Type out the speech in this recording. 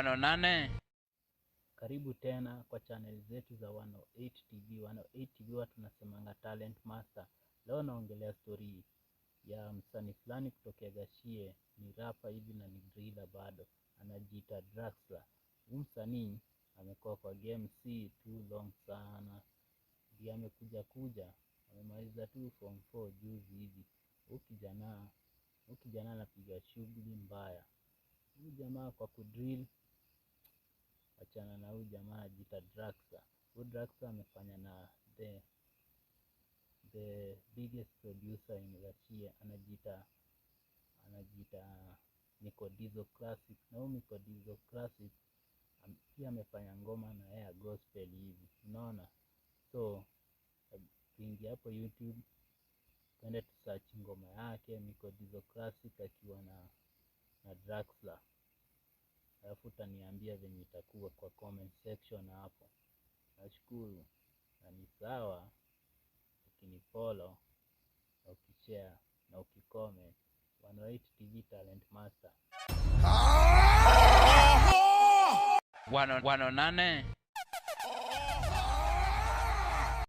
108. Karibu tena kwa channel zetu za 108 TV. 108 TV huwa tunasemanga Talent Master. Leo naongelea story ya msanii fulani kutokea Gashie, ni rapper hivi na ni driller bado. Anajiita Draxler. Huyu msanii amekuwa kwa game si too long sana. Ndiye amekuja amemaliza tu form 4 juzi hivi. Huyu kijana anapiga shughuli mbaya. Huyu jamaa kwa kudrill, achana na huyu jamaa anajiita Draxler. Huyu Draxler amefanya na the biggest producer in Gashie, anajiita Nico Dizo Classic. Na huyu Nico Dizo Classic pia amefanya ngoma na yeye gospel hivi, unaona. So tuingia hapo YouTube, twende tu search ngoma yake Nico Dizo Classic akiwa na Draxler. Alafu utaniambia venye itakuwa kwa comment section hapo. Nashukuru na ni sawa ukinifollow na ukishare na ukicomment. 108 TV Talent Master. 108.